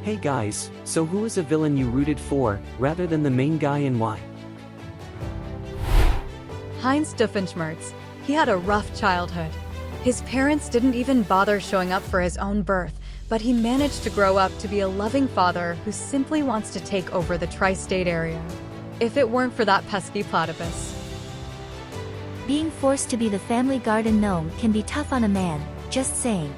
Hey guys, so who is a villain you rooted for, rather than the main guy, and why? Heinz Doofenshmirtz. He had a rough childhood. His parents didn't even bother showing up for his own birth, but he managed to grow up to be a loving father who simply wants to take over the tri-state area. If it weren't for that pesky platypus. Being forced to be the family garden gnome can be tough on a man, just saying.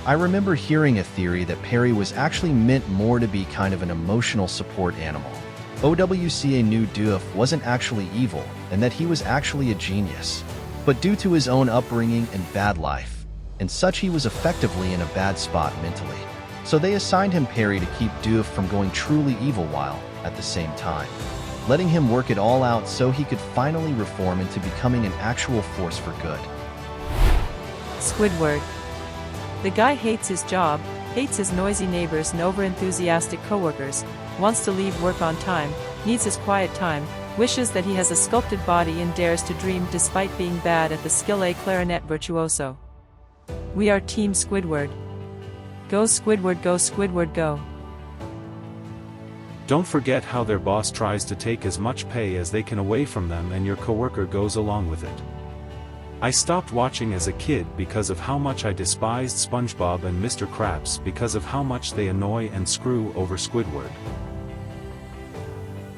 I remember hearing a theory that Perry was actually meant more to be kind of an emotional support animal. OWCA knew Doof wasn't actually evil, and that he was actually a genius. But due to his own upbringing and bad life, and such, he was effectively in a bad spot mentally. So they assigned him Perry to keep Doof from going truly evil while, at the same time, letting him work it all out so he could finally reform into becoming an actual force for good. Squidward. The guy hates his job, hates his noisy neighbors and over-enthusiastic coworkers, wants to leave work on time, needs his quiet time, wishes that he has a sculpted body and dares to dream despite being bad at the skill A clarinet virtuoso. We are Team Squidward. Go Squidward, go Squidward, go. Don't forget how their boss tries to take as much pay as they can away from them and your coworker goes along with it. I stopped watching as a kid because of how much I despised SpongeBob and Mr. Krabs because of how much they annoy and screw over Squidward.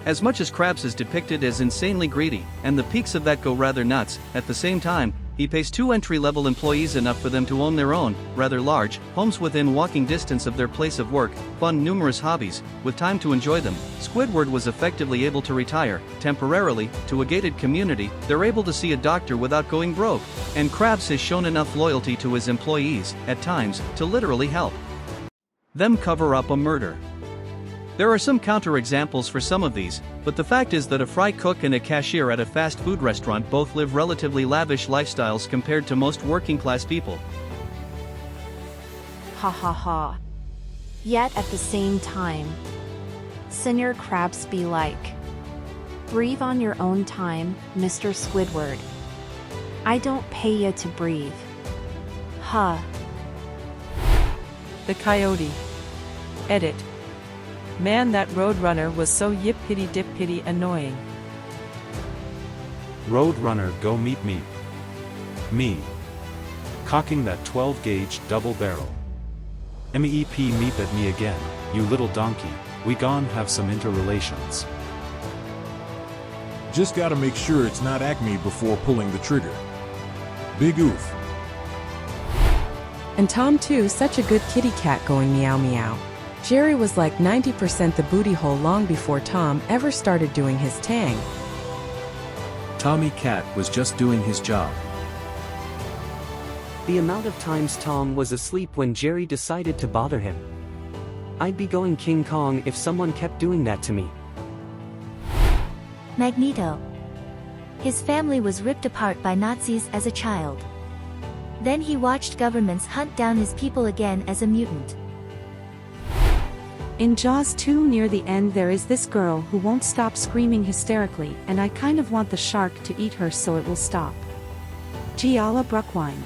As much as Krabs is depicted as insanely greedy, and the peaks of that go rather nuts, at the same time, he pays 2 entry-level employees enough for them to own their own, rather large, homes within walking distance of their place of work, fund numerous hobbies, with time to enjoy them. Squidward was effectively able to retire, temporarily, to a gated community. They're able to see a doctor without going broke, and Krabs has shown enough loyalty to his employees, at times, to literally help them cover up a murder. There are some counterexamples for some of these, but the fact is that a fry cook and a cashier at a fast food restaurant both live relatively lavish lifestyles compared to most working-class people. Ha ha ha. Yet at the same time, Senior Krabs be like, breathe on your own time, Mr. Squidward. I don't pay you to breathe. Huh. The Coyote. Edit. Man, that Roadrunner was so yip-pitty-dip-pitty annoying. Roadrunner, go meep meep. Me. Cocking that 12-gauge double barrel. MEP meep at me again, you little donkey, we gon' have some interrelations. Just gotta make sure it's not Acme before pulling the trigger. Big oof. And Tom too, such a good kitty cat going meow meow. Jerry was like 90% the booty hole long before Tom ever started doing his tang. Tommy Cat was just doing his job. The amount of times Tom was asleep when Jerry decided to bother him. I'd be going King Kong if someone kept doing that to me. Magneto. His family was ripped apart by Nazis as a child. Then he watched governments hunt down his people again as a mutant. In Jaws 2 near the end there is this girl who won't stop screaming hysterically, and I kind of want the shark to eat her so it will stop. Giala Bruckwine.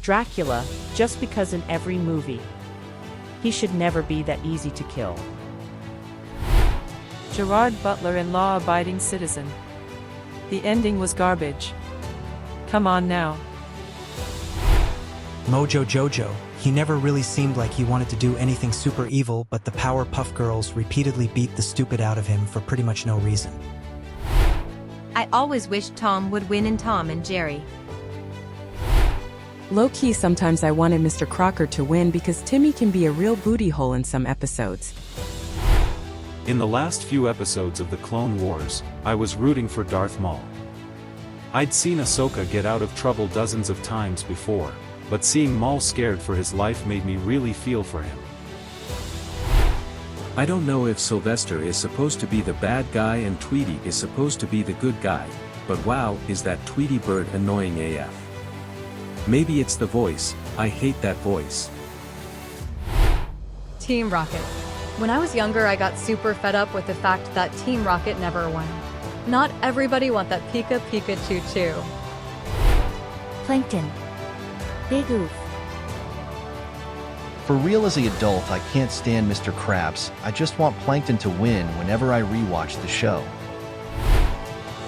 Dracula, just because in every movie, he should never be that easy to kill. Gerard Butler in Law-Abiding Citizen. The ending was garbage. Come on now. Mojo Jojo. He never really seemed like he wanted to do anything super evil, but the Powerpuff Girls repeatedly beat the stupid out of him for pretty much no reason. I always wished Tom would win in Tom and Jerry. Low-key, sometimes I wanted Mr. Crocker to win because Timmy can be a real booty hole in some episodes. In the last few episodes of the Clone Wars, I was rooting for Darth Maul. I'd seen Ahsoka get out of trouble dozens of times before, but seeing Maul scared for his life made me really feel for him. I don't know if Sylvester is supposed to be the bad guy and Tweety is supposed to be the good guy, but wow, is that Tweety bird annoying AF. Maybe it's the voice, I hate that voice. Team Rocket. When I was younger, I got super fed up with the fact that Team Rocket never won. Not everybody want that Pika Pikachu too. Plankton. Big oof. For real, as an adult, I can't stand Mr. Krabs. I just want Plankton to win whenever I rewatch the show.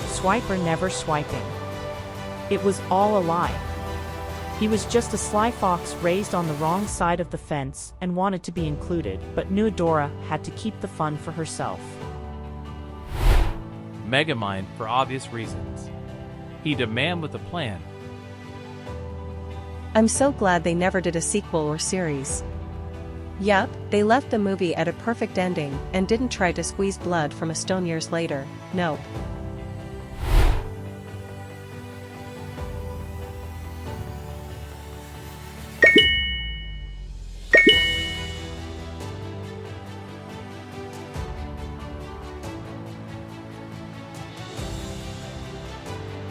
Swiper never swiping. It was all a lie. He was just a sly fox raised on the wrong side of the fence and wanted to be included, but knew Dora had to keep the fun for herself. Megamind for obvious reasons. He'd a man with a plan. I'm so glad they never did a sequel or series. Yup, they left the movie at a perfect ending and didn't try to squeeze blood from a stone years later. Nope.